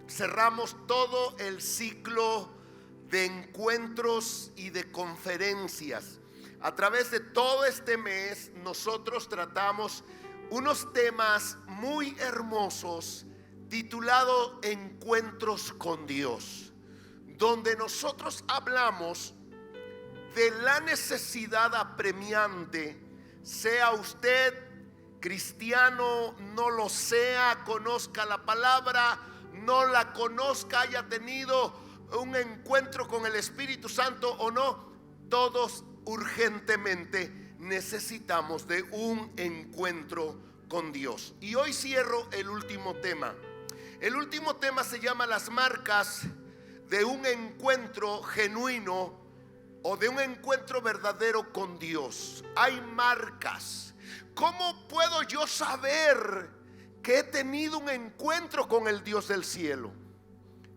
cerramos todo el ciclo de encuentros y de conferencias. A través de todo este mes nosotros tratamos unos temas muy hermosos titulado Encuentros con Dios, donde nosotros hablamos de la necesidad apremiante, sea usted cristiano, no lo sea, conozca la palabra, no la conozca, haya tenido un encuentro con el Espíritu Santo o no, todos urgentemente necesitamos de un encuentro con Dios. Y hoy cierro el último tema. El último tema se llama las marcas de un encuentro genuino o de un encuentro verdadero con Dios. Hay marcas. ¿Cómo puedo yo saber que he tenido un encuentro con el Dios del cielo?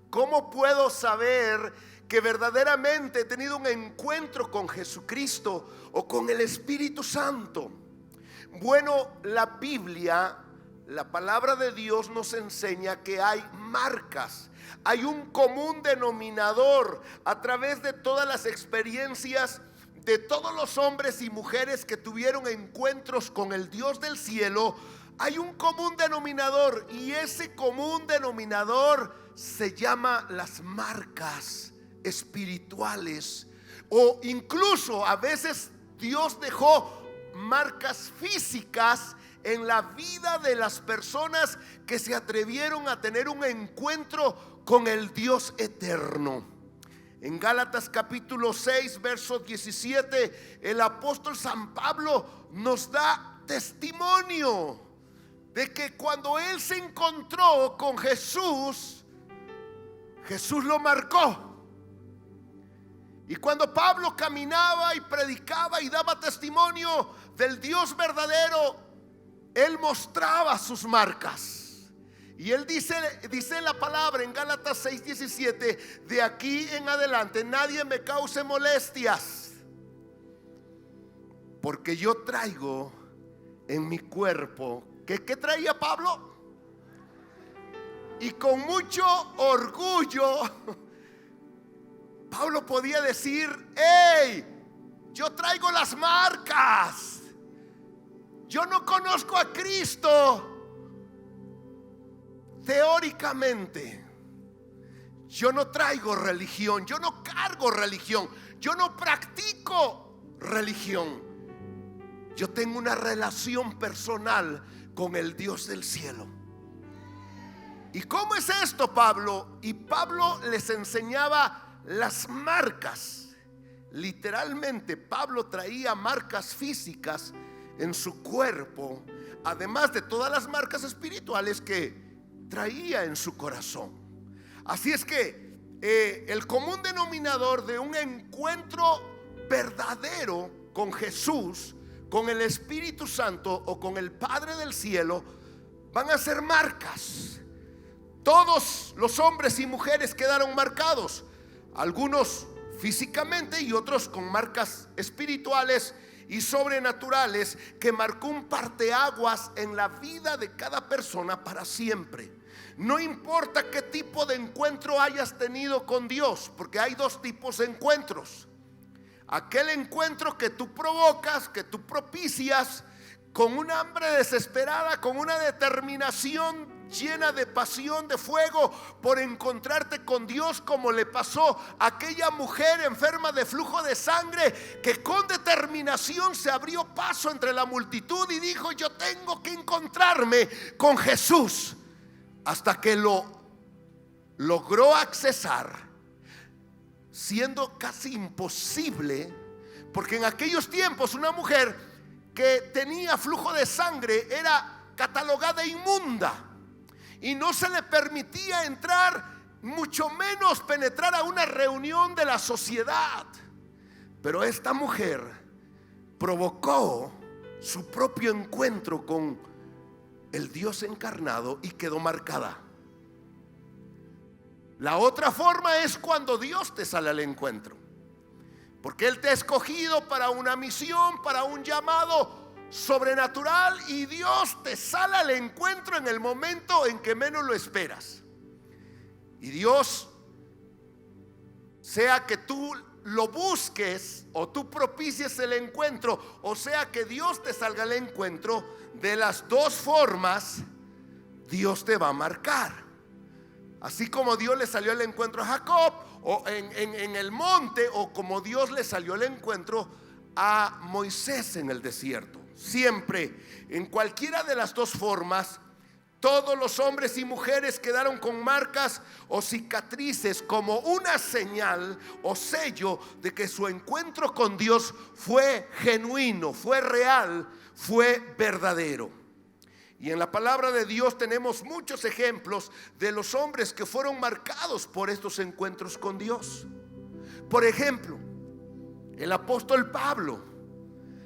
¿Cómo puedo saber que verdaderamente he tenido un encuentro con Jesucristo o con el Espíritu Santo? Bueno, la Biblia, la palabra de Dios nos enseña que hay marcas. Hay un común denominador a través de todas las experiencias de todos los hombres y mujeres que tuvieron encuentros con el Dios del cielo. Hay un común denominador, y ese común denominador se llama las marcas espirituales, o incluso a veces Dios dejó marcas físicas en la vida de las personas que se atrevieron a tener un encuentro con el Dios eterno. En Gálatas capítulo 6 verso 17, el apóstol San Pablo nos da testimonio de que cuando él se encontró con Jesús, Jesús lo marcó. Y cuando Pablo caminaba y predicaba y daba testimonio del Dios verdadero, él mostraba sus marcas. Y él dice en la palabra en Gálatas 6:17: de aquí en adelante nadie me cause molestias, porque yo traigo en mi cuerpo. ¿Qué traía Pablo? Y con mucho orgullo Pablo podía decir: hey, yo traigo las marcas. Yo no conozco a Cristo teóricamente. Yo no traigo religión, yo no cargo religión, yo no practico religión. Yo tengo una relación personal con el Dios del cielo. ¿Y cómo es esto, Pablo? Y Pablo les enseñaba las marcas. Literalmente Pablo traía marcas físicas en su cuerpo, además de todas las marcas espirituales que traía en su corazón. Así es que el común denominador de un encuentro verdadero con Jesús, con el Espíritu Santo o con el Padre del cielo, van a ser marcas. Todos los hombres y mujeres quedaron marcados, algunos físicamente y otros con marcas espirituales y sobrenaturales, que marcó un parteaguas en la vida de cada persona para siempre. No importa qué tipo de encuentro hayas tenido con Dios, porque hay dos tipos de encuentros: aquel encuentro que tú provocas, que tú propicias con una hambre desesperada, con una determinación llena de pasión, de fuego por encontrarte con Dios, como le pasó a aquella mujer enferma de flujo de sangre, que con determinación se abrió paso entre la multitud y dijo: yo tengo que encontrarme con Jesús, hasta que lo logró accesar, siendo casi imposible, porque en aquellos tiempos una mujer que tenía flujo de sangre era catalogada inmunda y no se le permitía entrar, mucho menos penetrar a una reunión de la sociedad. Pero esta mujer provocó su propio encuentro con el Dios encarnado y quedó marcada. La otra forma es cuando Dios te sale al encuentro, porque Él te ha escogido para una misión, para un llamado, sobrenatural y Dios te sale al encuentro en el momento en que menos lo esperas. Y Dios, sea que tú lo busques o tú propicies el encuentro, o sea que Dios te salga al encuentro, de las dos formas Dios te va a marcar. Así como Dios le salió al encuentro a Jacob o en el monte, o como Dios le salió al encuentro a Moisés en el desierto. Siempre, en cualquiera de las dos formas, todos los hombres y mujeres quedaron con marcas o cicatrices como una señal o sello de que su encuentro con Dios fue genuino, fue real, fue verdadero. Y en la palabra de Dios tenemos muchos ejemplos de los hombres que fueron marcados por estos encuentros con Dios. Por ejemplo, el apóstol Pablo.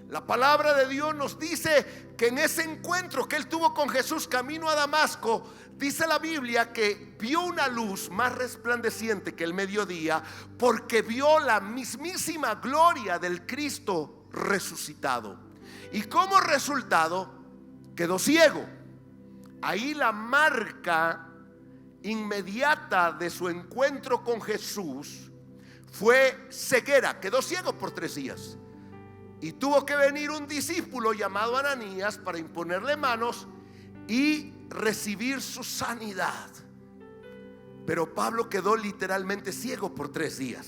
La palabra de Dios nos dice que en ese encuentro que él tuvo con Jesús camino a Damasco, dice la Biblia que vio una luz más resplandeciente que el mediodía, porque vio la mismísima gloria del Cristo resucitado. Y como resultado quedó ciego. Ahí la marca inmediata de su encuentro con Jesús fue ceguera. Quedó ciego por 3 días. Y tuvo que venir un discípulo llamado Ananías para imponerle manos y recibir su sanidad. Pero Pablo quedó literalmente ciego por 3 días.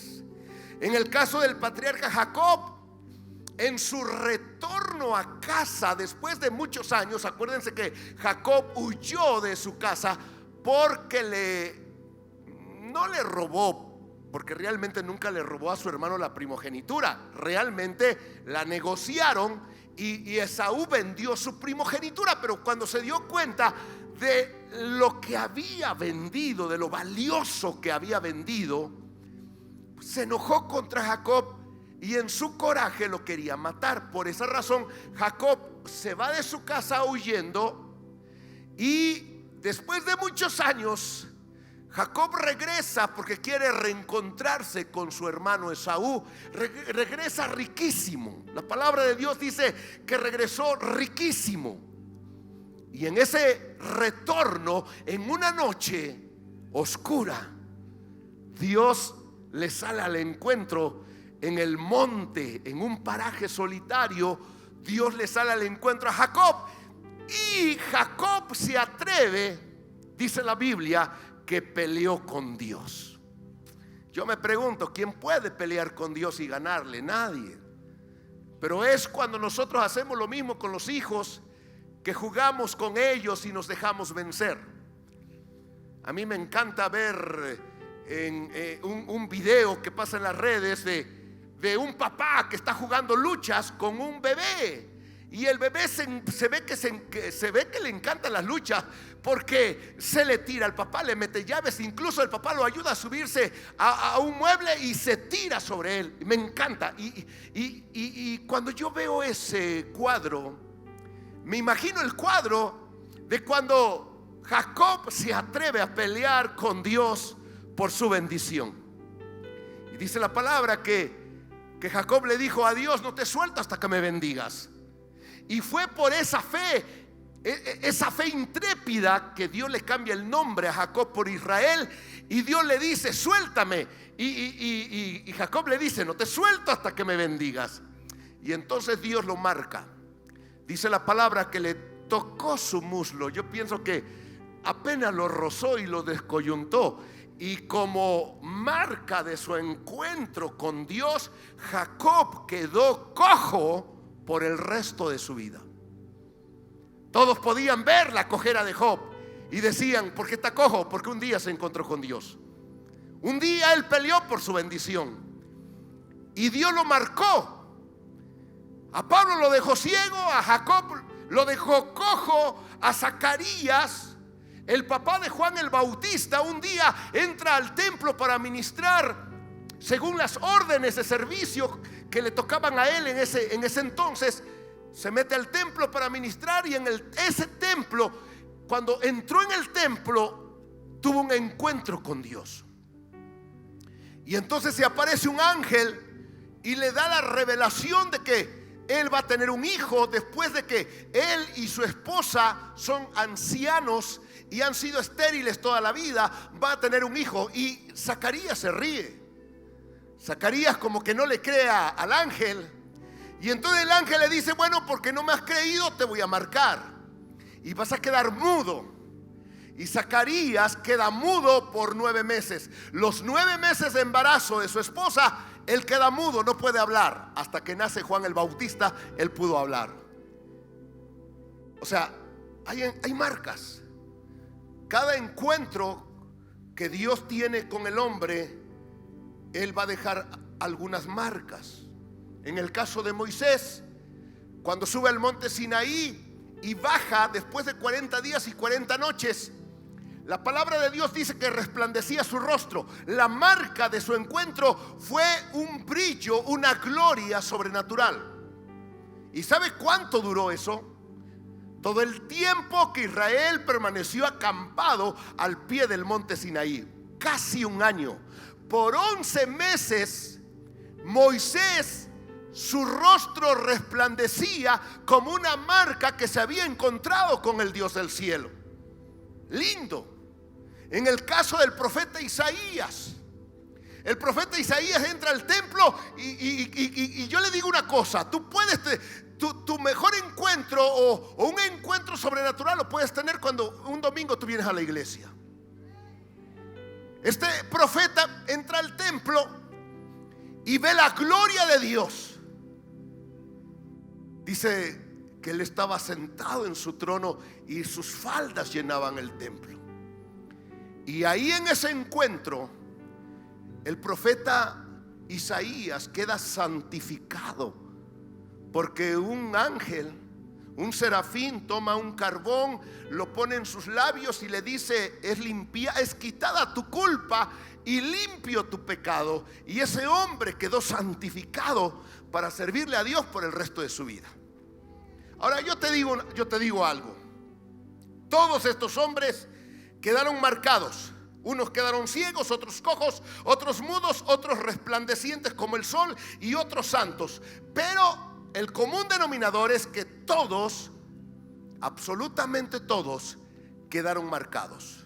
En el caso del patriarca Jacob, en su retorno a casa después de muchos años, acuérdense que Jacob huyó de su casa porque no le robó, porque realmente nunca le robó a su hermano la primogenitura. Realmente la negociaron y Esaú vendió su primogenitura. Pero cuando se dio cuenta de lo que había vendido, de lo valioso que había vendido, se enojó contra Jacob y en su coraje lo quería matar. Por esa razón Jacob se va de su casa huyendo, y después de muchos años Jacob regresa porque quiere reencontrarse con su hermano Esaú. Regresa riquísimo. La palabra de Dios dice que regresó riquísimo. Y en ese retorno, en una noche oscura, Dios le sale al encuentro en el monte, en un paraje solitario. Dios le sale al encuentro a Jacob, y Jacob se atreve, dice la Biblia, que peleó con Dios. Yo me pregunto, ¿quién puede pelear con Dios y ganarle? Nadie. Pero es cuando nosotros hacemos lo mismo con los hijos, que jugamos con ellos y nos dejamos vencer. A mí me encanta ver un video que pasa en las redes de un papá que está jugando luchas con un bebé. Y el bebé se ve que le encantan las luchas, porque se le tira al papá, le mete llaves, incluso el papá lo ayuda a subirse a un mueble y se tira sobre él. Me encanta. Y cuando yo veo ese cuadro, me imagino el cuadro de cuando Jacob se atreve a pelear con Dios por su bendición. Y dice la palabra que Jacob le dijo a Dios: no te suelto hasta que me bendigas. Y fue por esa fe intrépida, que Dios le cambia el nombre a Jacob por Israel. Y Dios le dice: suéltame. Y Jacob le dice: no te suelto hasta que me bendigas. Y entonces Dios lo marca. Dice la palabra que le tocó su muslo. Yo pienso que apenas lo rozó y lo descoyuntó. Y como marca de su encuentro con Dios, Jacob quedó cojo por el resto de su vida. Todos podían ver la cojera de Job y decían: ¿por qué está cojo? Porque un día se encontró con Dios. Un día él peleó por su bendición y Dios lo marcó. A Pablo lo dejó ciego, a Jacob lo dejó cojo, a Zacarías, el papá de Juan el Bautista, un día entra al templo para ministrar según las órdenes de servicio que le tocaban a él en ese entonces. Se mete al templo para ministrar, y en ese templo, cuando entró en el templo, tuvo un encuentro con Dios. Y entonces se aparece un ángel y le da la revelación de que él va a tener un hijo después de que él y su esposa son ancianos y han sido estériles toda la vida. Va a tener un hijo. Y Zacarías se ríe. Zacarías como que no le crea al ángel. Y entonces el ángel le dice: bueno, porque no me has creído, te voy a marcar y vas a quedar mudo. Y Zacarías queda mudo por 9 meses. Los 9 meses de embarazo de su esposa, él queda mudo, no puede hablar. Hasta que nace Juan el Bautista, él pudo hablar. O sea, hay marcas. Cada encuentro que Dios tiene con el hombre, él va a dejar algunas marcas. En el caso de Moisés, cuando sube al monte Sinaí y baja después de 40 días y 40 noches, la palabra de Dios dice que resplandecía su rostro. La marca de su encuentro fue un brillo, una gloria sobrenatural. ¿Y sabe cuánto duró eso? Todo el tiempo que Israel permaneció acampado al pie del monte Sinaí. Casi un año. Por 11 meses, Moisés, su rostro resplandecía como una marca que se había encontrado con el Dios del cielo. Lindo. En el caso del profeta Isaías, el profeta Isaías entra al templo y yo le digo una cosa: tú puedes, tu mejor encuentro o un encuentro sobrenatural lo puedes tener cuando un domingo tú vienes a la iglesia. Este profeta entra al templo y ve la gloria de Dios. Dice que él estaba sentado en su trono y sus faldas llenaban el templo. Y ahí en ese encuentro, el profeta Isaías queda santificado, porque un ángel, un serafín, toma un carbón, lo pone en sus labios y le dice: es quitada tu culpa y limpio tu pecado. Y ese hombre quedó santificado para servirle a Dios por el resto de su vida. Ahora yo te digo algo. Todos estos hombres quedaron marcados. Unos quedaron ciegos, otros cojos, otros mudos, otros resplandecientes como el sol y otros santos. Pero el común denominador es que todos, absolutamente todos, quedaron marcados.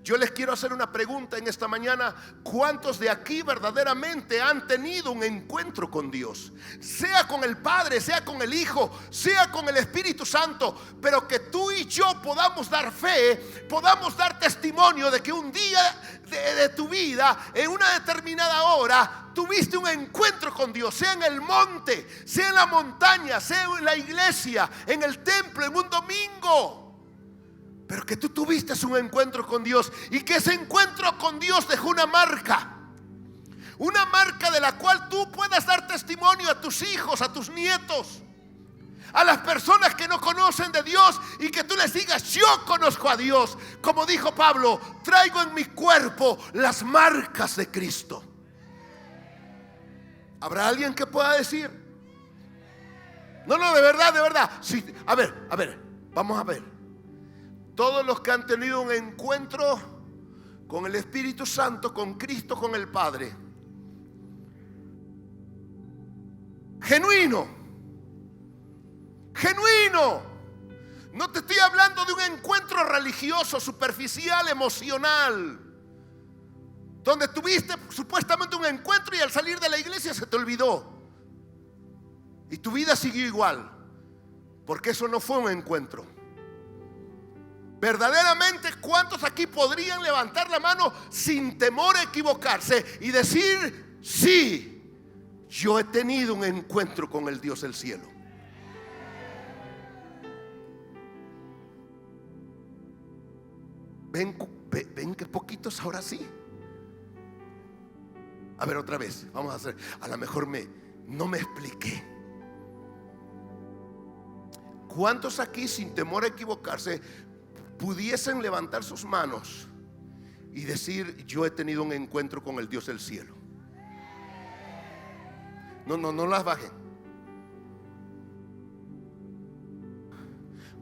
Yo les quiero hacer una pregunta en esta mañana: ¿cuántos de aquí verdaderamente han tenido un encuentro con Dios? Sea con el Padre, sea con el Hijo, sea con el Espíritu Santo, pero que tú y yo podamos dar fe, podamos dar testimonio de que un día de tu vida, en una determinada hora, tuviste un encuentro con Dios, sea en el monte, sea en la montaña, sea en la iglesia, en el templo, en un domingo. Pero que tú tuviste un encuentro con Dios y que ese encuentro con Dios dejó una marca de la cual tú puedas dar testimonio a tus hijos, a tus nietos, a las personas que no conocen de Dios, y que tú les digas: yo conozco a Dios. Como dijo Pablo: traigo en mi cuerpo las marcas de Cristo. ¿Habrá alguien que pueda decir? No, de verdad. Sí, a ver, vamos a ver. Todos los que han tenido un encuentro con el Espíritu Santo, con Cristo, con el Padre, genuino. No te estoy hablando de un encuentro religioso, superficial, emocional, donde tuviste supuestamente un encuentro y al salir de la iglesia se te olvidó y tu vida siguió igual, porque eso no fue un encuentro. Verdaderamente, ¿cuántos aquí podrían levantar la mano sin temor a equivocarse y decir: sí, yo he tenido un encuentro con el Dios del cielo? Ven que poquitos ahora sí. A ver, otra vez, vamos a hacer. A lo mejor no me expliqué. ¿Cuántos aquí sin temor a equivocarse pudiesen levantar sus manos y decir: yo he tenido un encuentro con el Dios del cielo? No las bajen.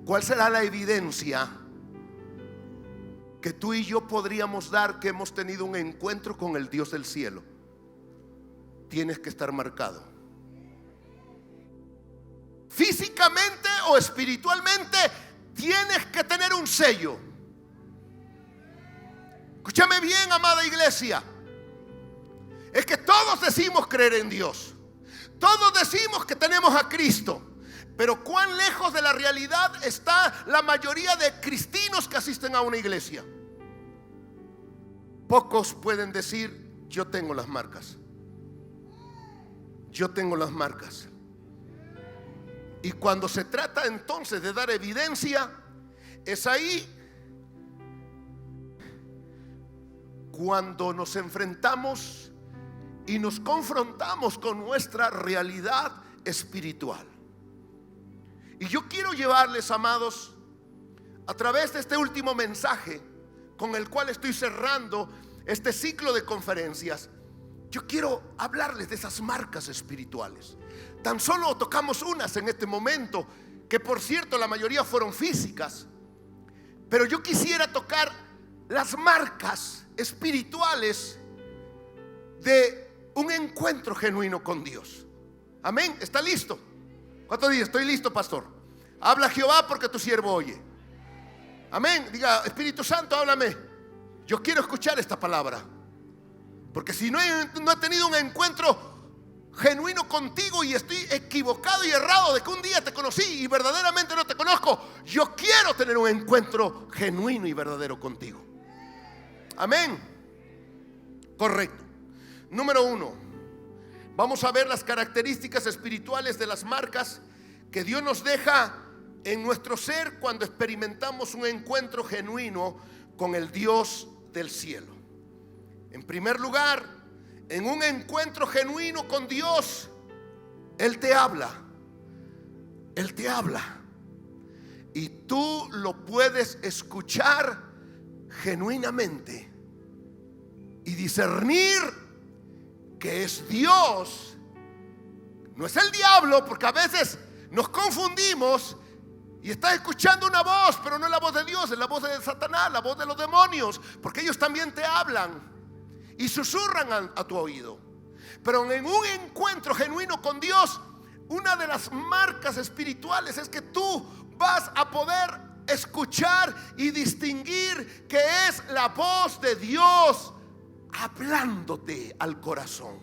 ¿Cuál será la evidencia que tú y yo podríamos dar que hemos tenido un encuentro con el Dios del cielo? Tienes que estar marcado. físicamente o espiritualmente, tienes que tener un sello. Escúchame bien, amada iglesia. Es que todos decimos creer en Dios. Todos decimos que tenemos a Cristo. Pero cuán lejos de la realidad está la mayoría de cristianos que asisten a una iglesia. Pocos pueden decir: yo tengo las marcas. Yo tengo las marcas. Y cuando se trata entonces de dar evidencia, es ahí cuando nos enfrentamos y nos confrontamos con nuestra realidad espiritual. Y yo quiero llevarles, amados, a través de este último mensaje con el cual estoy cerrando este ciclo de conferencias, yo quiero hablarles de esas marcas espirituales. Tan solo tocamos unas en este momento, que por cierto la mayoría fueron físicas, pero yo quisiera tocar las marcas espirituales de un encuentro genuino con Dios. Amén. ¿Está listo? ¿Cuántos días? Estoy listo, pastor. Habla Jehová, porque tu siervo oye. Amén. Diga: Espíritu Santo, háblame. Yo quiero escuchar esta palabra, porque si no he tenido un encuentro genuino contigo y estoy equivocado y errado de que un día te conocí y verdaderamente no te conozco, yo quiero tener un encuentro genuino y verdadero contigo. Amén. Correcto. Número 1, vamos a ver las características espirituales de las marcas que Dios nos deja en nuestro ser cuando experimentamos un encuentro genuino con el Dios del cielo. En primer lugar, en un encuentro genuino con Dios, Él te habla. Él te habla. Y tú lo puedes escuchar genuinamente y discernir que es Dios. No es el diablo, porque a veces nos confundimos y estás escuchando una voz, pero no es la voz de Dios, es la voz de Satanás, la voz de los demonios, porque ellos también te hablan y susurran a tu oído. Pero en un encuentro genuino con Dios, una de las marcas espirituales es que tú vas a poder escuchar y distinguir que es la voz de Dios hablándote al corazón.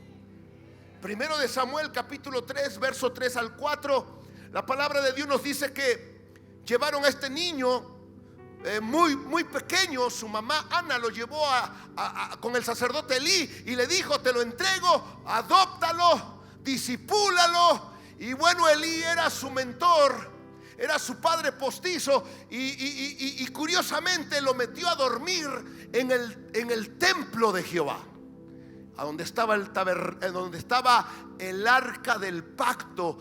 Primero de Samuel, capítulo 3, verso 3 al 4, la palabra de Dios nos dice que llevaron a este niño muy pequeño. Su mamá Ana lo llevó con el sacerdote Elí y le dijo: te lo entrego, adóptalo, disipúlalo. Y bueno, Elí era su mentor, era su padre postizo, y curiosamente lo metió a dormir en el templo de Jehová, a donde estaba donde estaba el arca del pacto.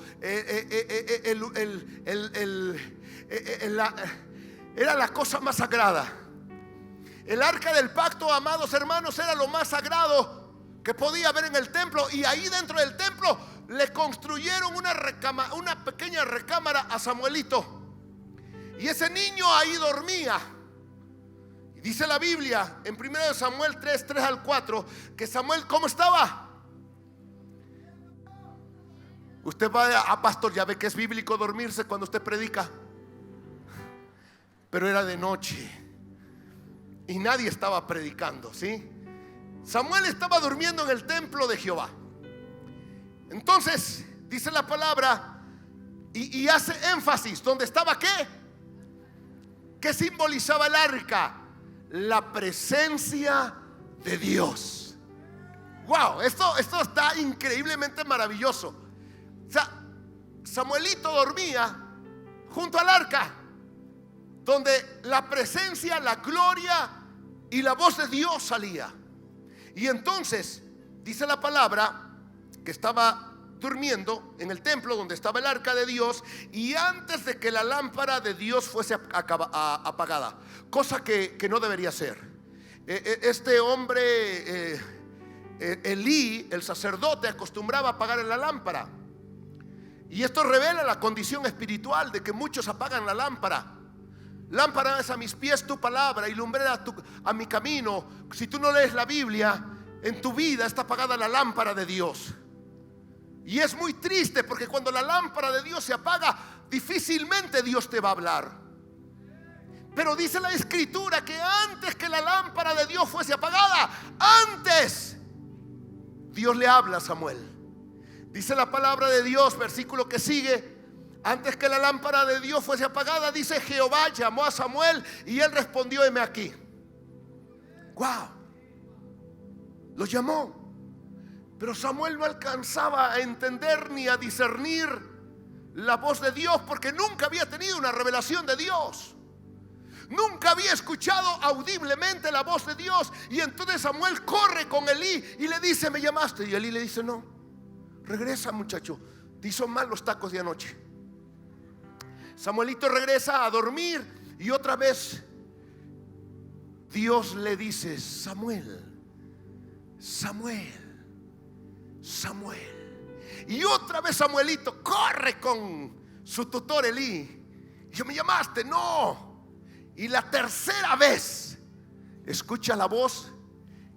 Era la cosa más sagrada. El arca del pacto, amados hermanos, era lo más sagrado que podía haber en el templo. Y ahí dentro del templo le construyeron una pequeña recámara a Samuelito. Y ese niño ahí dormía. Y dice la Biblia en 1 Samuel 3 al 4 que Samuel, ¿cómo estaba? Usted va pastor, ya ve que es bíblico dormirse cuando usted predica. Pero era de noche y nadie estaba predicando, ¿sí? Samuel estaba durmiendo en el templo de Jehová. Entonces dice la palabra y hace énfasis: ¿dónde estaba qué? ¿Qué simbolizaba el arca? La presencia de Dios. Wow, esto está increíblemente maravilloso. O sea, Samuelito dormía junto al arca, donde la presencia, la gloria y la voz de Dios salía. Y entonces dice la palabra que estaba durmiendo en el templo donde estaba el arca de Dios, y antes de que la lámpara de Dios fuese apagada, cosa que no debería ser. Este hombre Elí, el sacerdote, acostumbraba a apagar la lámpara. Y esto revela la condición espiritual de que muchos apagan la lámpara. Lámpara es a mis pies tu palabra y lumbrera a mi camino. Si tú no lees la Biblia, en tu vida está apagada la lámpara de Dios. Y es muy triste porque cuando la lámpara de Dios se apaga, difícilmente Dios te va a hablar. Pero dice la Escritura que antes que la lámpara de Dios fuese apagada, antes Dios le habla a Samuel. Dice la palabra de Dios, versículo que sigue: antes que la lámpara de Dios fuese apagada, dice, Jehová llamó a Samuel y él respondió, heme aquí. Wow, lo llamó. Pero Samuel no alcanzaba a entender ni a discernir la voz de Dios, porque nunca había tenido una revelación de Dios. Nunca había escuchado audiblemente la voz de Dios. Y entonces Samuel corre con Elí y le dice, ¿me llamaste? Y Elí le dice, no, regresa, muchacho, te hizo mal los tacos de anoche. Samuelito regresa a dormir y otra vez Dios le dice, Samuel, Samuel, Samuel. Y otra vez Samuelito corre con su tutor Elí. Y yo, ¿me llamaste? No. Y la tercera vez escucha la voz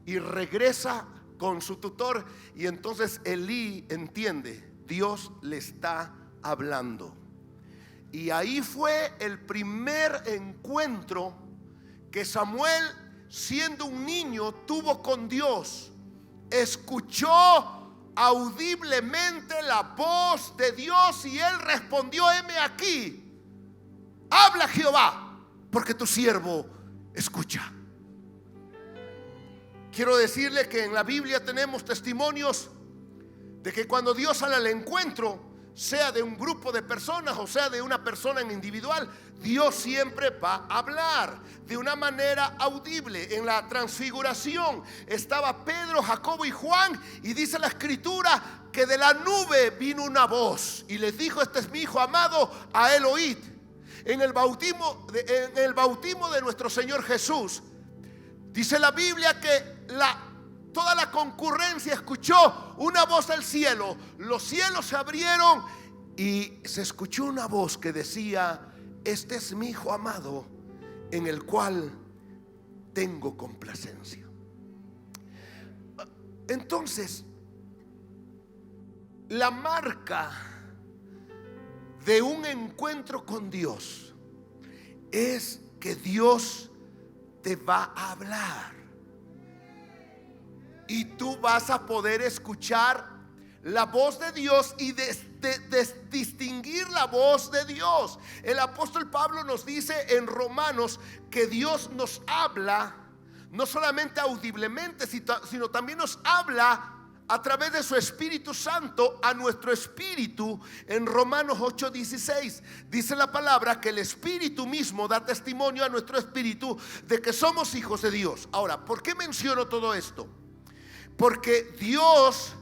y regresa con su tutor. Y entonces Elí entiende, Dios le está hablando. Y ahí fue el primer encuentro que Samuel, siendo un niño, tuvo con Dios. Escuchó audiblemente la voz de Dios y él respondió, heme aquí, habla Jehová, porque tu siervo escucha. Quiero decirle que en la Biblia tenemos testimonios de que cuando Dios sale al encuentro, sea de un grupo de personas o sea de una persona en individual, Dios siempre va a hablar de una manera audible. En la transfiguración estaba Pedro, Jacobo y Juan, y dice la Escritura que de la nube vino una voz y les dijo, este es mi hijo amado, a él oíd. En el bautismo de nuestro Señor Jesús, dice la Biblia que toda la concurrencia escuchó una voz del cielo. Los cielos se abrieron y se escuchó una voz que decía, este es mi hijo amado, en el cual tengo complacencia. Entonces, la marca de un encuentro con Dios es que Dios te va a hablar. Y tú vas a poder escuchar la voz de Dios y distinguir la voz de Dios. El apóstol Pablo nos dice en Romanos que Dios nos habla no solamente audiblemente, sino también nos habla a través de su Espíritu Santo a nuestro espíritu. En Romanos 8:16 dice la palabra que el Espíritu mismo da testimonio a nuestro espíritu de que somos hijos de Dios. Ahora, ¿por qué menciono todo esto? Porque Dios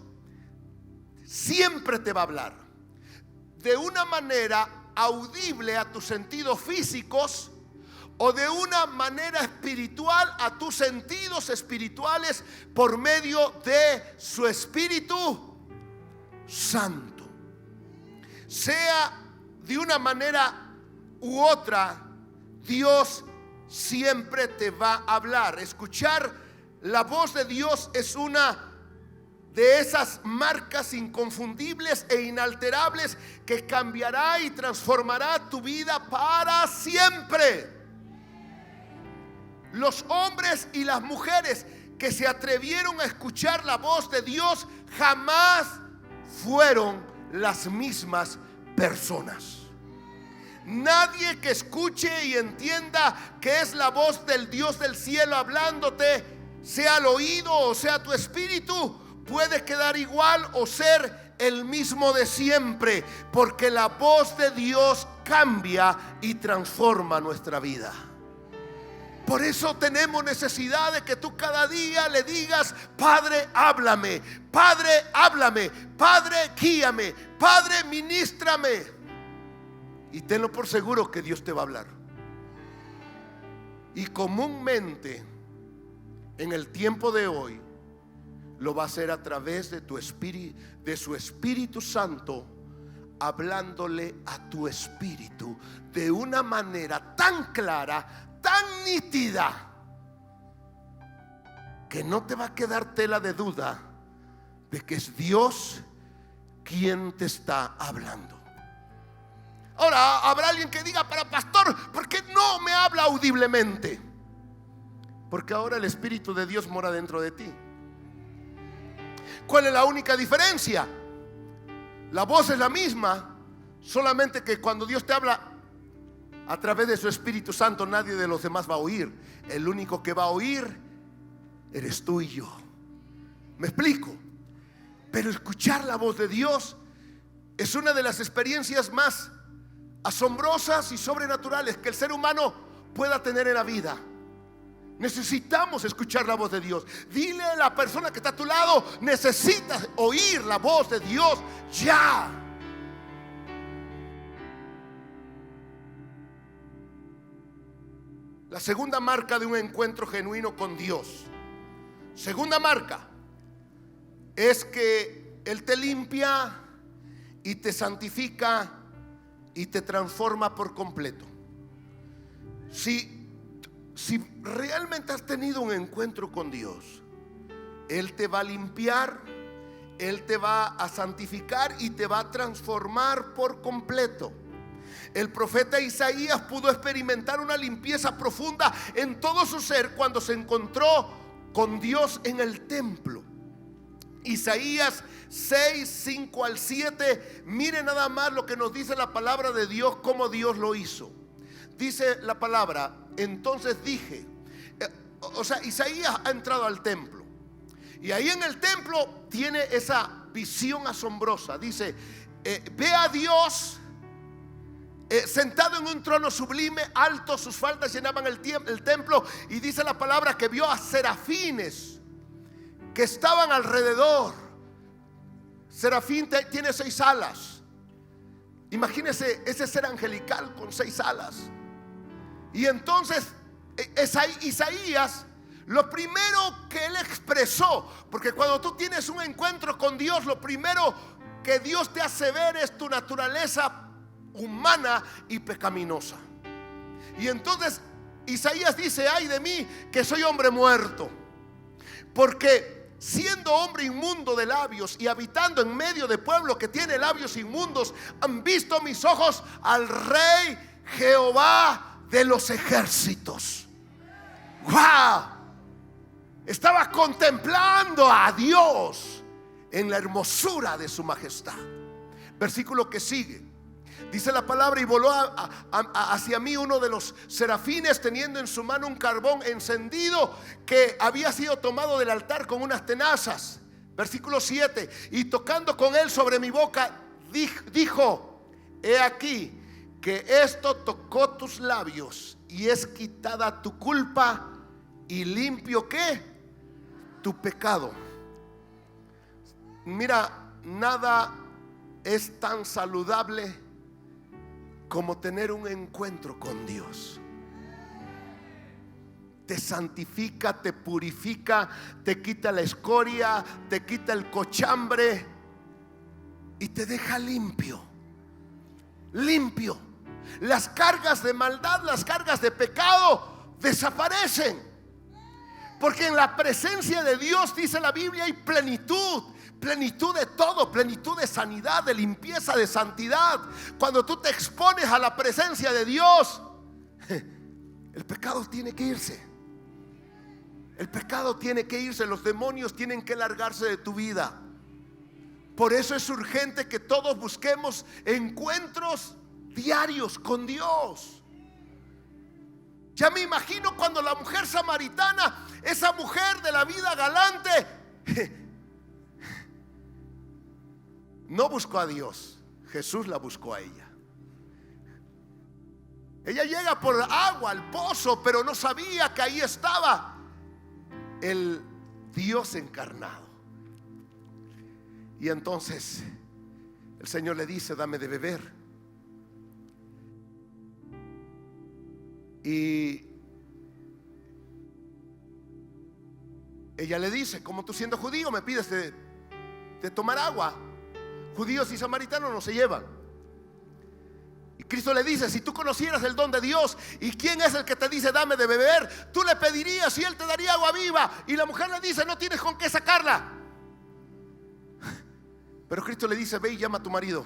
siempre te va a hablar de una manera audible a tus sentidos físicos o de una manera espiritual a tus sentidos espirituales por medio de su Espíritu Santo. Sea de una manera u otra, Dios siempre te va a hablar. Escuchar la voz de Dios es una de esas marcas inconfundibles e inalterables que cambiará y transformará tu vida para siempre. Los hombres y las mujeres que se atrevieron a escuchar la voz de Dios jamás fueron las mismas personas. Nadie que escuche y entienda que es la voz del Dios del cielo hablándote, sea al oído o sea tu espíritu, puede quedar igual o ser el mismo de siempre, porque la voz de Dios cambia y transforma nuestra vida. Por eso tenemos necesidad de que tú cada día le digas, Padre, háblame, Padre, háblame, Padre, guíame, Padre, ministrame. Y tenlo por seguro que Dios te va a hablar. Y comúnmente en el tiempo de hoy lo va a hacer a través de tu espíritu, de su Espíritu Santo, hablándole a tu espíritu de una manera tan clara, tan nítida, que no te va a quedar tela de duda de que es Dios quién te está hablando. Ahora, habrá alguien que diga: pero pastor, ¿por qué no me habla audiblemente? Porque ahora el Espíritu de Dios mora dentro de ti. ¿Cuál es la única diferencia? La voz es la misma, solamente que cuando Dios te habla a través de su Espíritu Santo, nadie de los demás va a oír. El único que va a oír eres tú y yo. ¿Me explico? Pero escuchar la voz de Dios es una de las experiencias más asombrosas y sobrenaturales que el ser humano pueda tener en la vida. Necesitamos escuchar la voz de Dios. Dile a la persona que está a tu lado: necesitas oír la voz de Dios ya. La segunda marca de un encuentro genuino con Dios, segunda marca, es que Él te limpia y te santifica y te transforma por completo. Si realmente has tenido un encuentro con Dios, Él te va a limpiar, Él te va a santificar y te va a transformar por completo. El profeta Isaías pudo experimentar una limpieza profunda en todo su ser cuando se encontró con Dios en el templo. Isaías 6, 5 al 7. Mire nada más lo que nos dice la palabra de Dios, cómo Dios lo hizo. Dice la palabra: entonces dije, Isaías ha entrado al templo, y ahí en el templo tiene esa visión asombrosa. Dice: ve a Dios sentado en un trono sublime, alto, sus faldas llenaban el templo. Y dice la palabra que vio a serafines que estaban alrededor. Serafín tiene 6 alas. Imagínese ese ser angelical con 6 alas. Y entonces Isaías, lo primero que él expresó, porque cuando tú tienes un encuentro con Dios, lo primero que Dios te hace ver es tu naturaleza humana y pecaminosa. Y entonces Isaías dice: ay de mí, que soy hombre muerto, porque siendo hombre inmundo de labios y habitando en medio de pueblo que tiene labios inmundos, han visto mis ojos al Rey Jehová de los ejércitos. ¡Wow! Estaba contemplando a Dios en la hermosura de su majestad. Versículo que sigue. Dice la palabra: y voló hacia mí uno de los serafines, teniendo en su mano un carbón encendido que había sido tomado del altar con unas tenazas. Versículo 7. Y tocando con él sobre mi boca, dijo: he aquí que esto tocó tus labios, y es quitada tu culpa, y limpio ¿qué? Tu pecado. Mira, nada es tan saludable como tener un encuentro con Dios. Te santifica, te purifica, te quita la escoria, te quita el cochambre y te deja limpio. Limpio. Las cargas de maldad, las cargas de pecado desaparecen, porque en la presencia de Dios, dice la Biblia, hay plenitud. Plenitud de todo, plenitud de sanidad, de limpieza, de santidad. Cuando tú te expones a la presencia de Dios, el pecado tiene que irse. El pecado tiene que irse. Los demonios tienen que largarse de tu vida. Por eso es urgente que todos busquemos encuentros diarios con Dios. Ya me imagino cuando la mujer samaritana, esa mujer de la vida galante, no buscó a Dios, Jesús la buscó a ella. Ella llega por agua al pozo, pero no sabía que ahí estaba el Dios encarnado. Y entonces el Señor le dice: dame de beber. Y ella le dice: como tú siendo judío me pides de tomar agua? Judíos y samaritanos no se llevan. Y Cristo le dice: si tú conocieras el don de Dios y quién es el que te dice dame de beber, tú le pedirías y él te daría agua viva. Y la mujer le dice: no tienes con qué sacarla. Pero Cristo le dice: ve y llama a tu marido.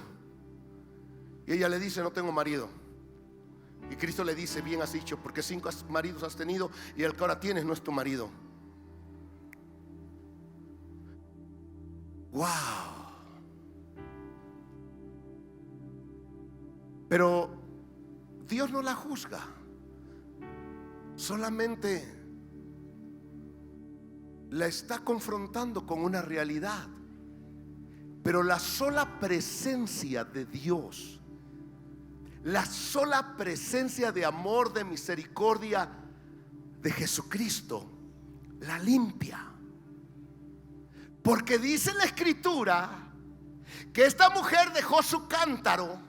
Y ella le dice: no tengo marido. Y Cristo le dice: bien has dicho, porque 5 maridos has tenido y el que ahora tienes no es tu marido. Wow. Pero Dios no la juzga, solamente la está confrontando con una realidad. Pero la sola presencia de Dios, la sola presencia de amor, de misericordia de Jesucristo, la limpia. Porque dice la Escritura que esta mujer dejó su cántaro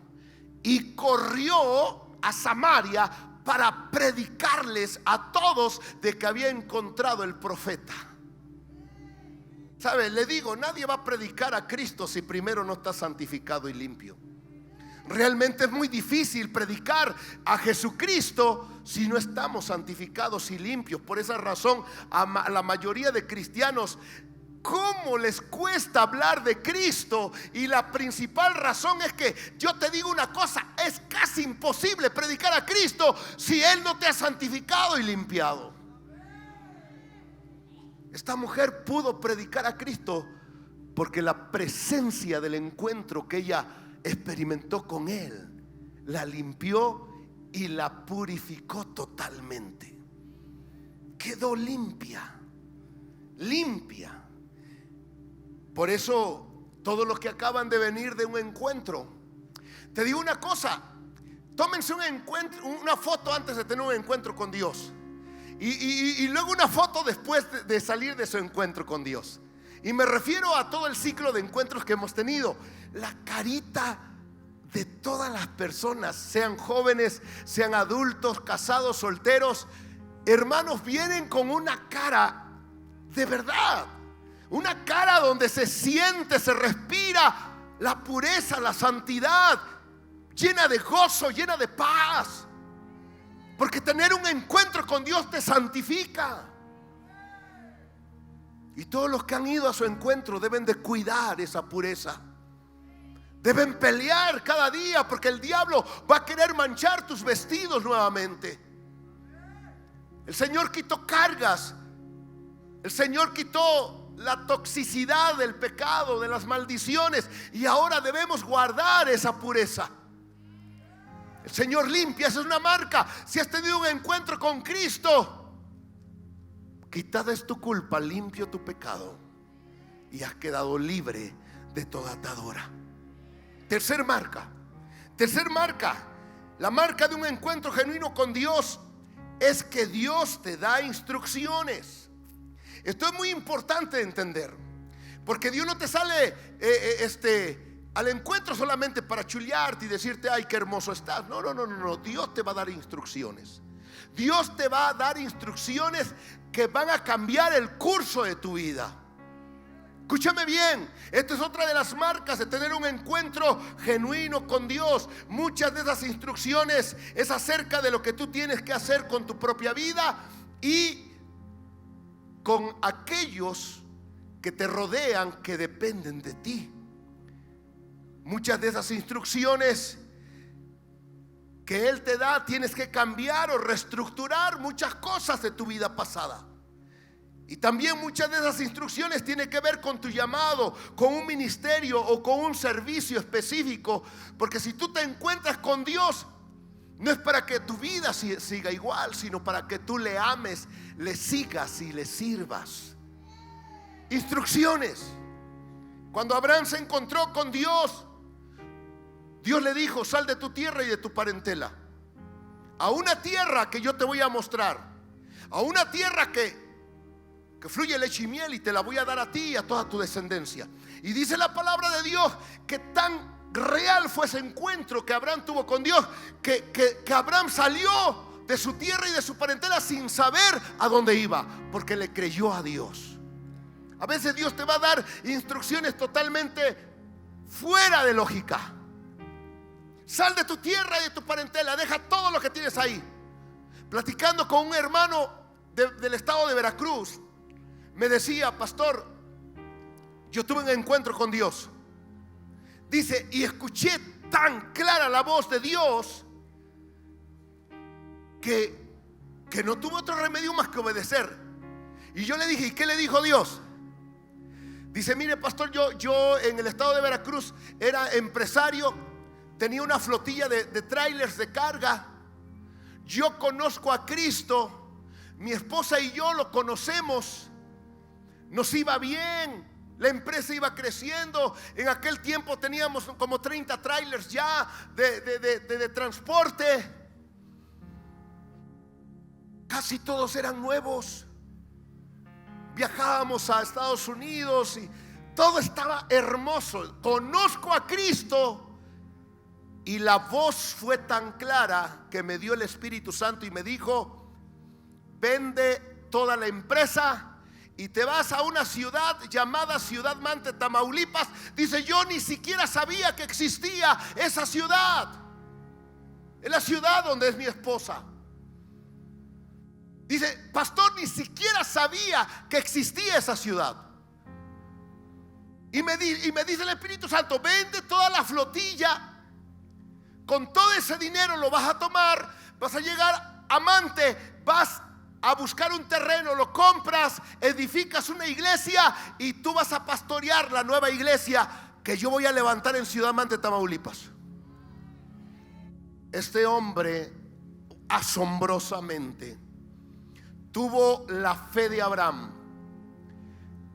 y corrió a Samaria para predicarles a todos de que había encontrado el profeta. ¿Sabe? Le digo, nadie va a predicar a Cristo si primero no está santificado y limpio. Realmente es muy difícil predicar a Jesucristo si no estamos santificados y limpios. Por esa razón, a la mayoría de cristianos, ¿cómo les cuesta hablar de Cristo? Y la principal razón es que, yo te digo una cosa, es casi imposible predicar a Cristo si Él no te ha santificado y limpiado. Esta mujer pudo predicar a Cristo porque la presencia del encuentro que ella experimentó con Él la limpió y la purificó totalmente. Quedó limpia, limpia. Por eso todos los que acaban de venir de un encuentro, te digo una cosa: tómense una foto antes de tener un encuentro con Dios y luego una foto después de salir de su encuentro con Dios. Y me refiero a todo el ciclo de encuentros que hemos tenido. La carita de todas las personas, sean jóvenes, sean adultos, casados, solteros, hermanos, vienen con una cara de verdad. Una cara donde se siente, se respira la pureza, la santidad, llena de gozo, llena de paz. Porque tener un encuentro con Dios te santifica. Y todos los que han ido a su encuentro deben de cuidar esa pureza. Deben pelear cada día, porque el diablo va a querer manchar tus vestidos nuevamente. El Señor quitó cargas. El Señor quitó la toxicidad del pecado, de las maldiciones, y ahora debemos guardar esa pureza. El Señor limpia, esa es una marca. Si has tenido un encuentro con Cristo, quitada es tu culpa, limpio tu pecado y has quedado libre de toda atadura. Tercer marca, la marca de un encuentro genuino con Dios es que Dios te da instrucciones. Esto es muy importante de entender, porque Dios no te sale al encuentro solamente para chulearte y decirte: ay, qué hermoso estás. No. Dios te va a dar instrucciones. Dios te va a dar instrucciones que van a cambiar el curso de tu vida. Escúchame bien, esta es otra de las marcas de tener un encuentro genuino con Dios. Muchas de esas instrucciones es acerca de lo que tú tienes que hacer con tu propia vida y con aquellos que te rodean, que dependen de ti. Muchas de esas instrucciones que Él te da, tienes que cambiar o reestructurar muchas cosas de tu vida pasada. Y también muchas de esas instrucciones tienen que ver con tu llamado, con un ministerio o con un servicio específico. Porque si tú te encuentras con Dios, no es para que tu vida siga igual, sino para que tú le ames, le sigas y le sirvas. Instrucciones. Cuando Abraham se encontró con Dios, Dios le dijo: sal de tu tierra y de tu parentela a una tierra que yo te voy a mostrar, a una tierra que fluye leche y miel, y te la voy a dar a ti y a toda tu descendencia. Y dice la palabra de Dios que tan real fue ese encuentro que Abraham tuvo con Dios, que Abraham salió de su tierra y de su parentela sin saber a dónde iba, porque le creyó a Dios. A veces Dios te va a dar instrucciones totalmente fuera de lógica. Sal de tu tierra y de tu parentela, deja todo lo que tienes ahí. Platicando con un hermano del estado de Veracruz, me decía: pastor, yo tuve un encuentro con Dios. Dice, y escuché tan clara la voz de Dios que no tuvo otro remedio más que obedecer. Y yo le dije, ¿y qué le dijo Dios? Dice, mire pastor, yo en el estado de Veracruz era empresario, tenía una flotilla de trailers de carga. Yo conozco a Cristo, mi esposa y yo lo conocemos, nos iba bien, la empresa iba creciendo. En aquel tiempo teníamos como 30 trailers ya de transporte. Casi todos eran nuevos. Viajábamos a Estados Unidos y todo estaba hermoso. Conozco a Cristo. Y la voz fue tan clara que me dio el Espíritu Santo y me dijo: vende toda la empresa y te vas a una ciudad llamada Ciudad Mante, Tamaulipas. Dice, yo ni siquiera sabía que existía esa ciudad. Es la ciudad donde es mi esposa. Dice, pastor, ni siquiera sabía que existía esa ciudad. Y me dice el Espíritu Santo, vende toda la flotilla. Con todo ese dinero lo vas a tomar, vas a llegar a Mante, vas a buscar un terreno, lo compras, edificas una iglesia y tú vas a pastorear la nueva iglesia que yo voy a levantar en Ciudad Mante, Tamaulipas. Este hombre asombrosamente tuvo la fe de Abraham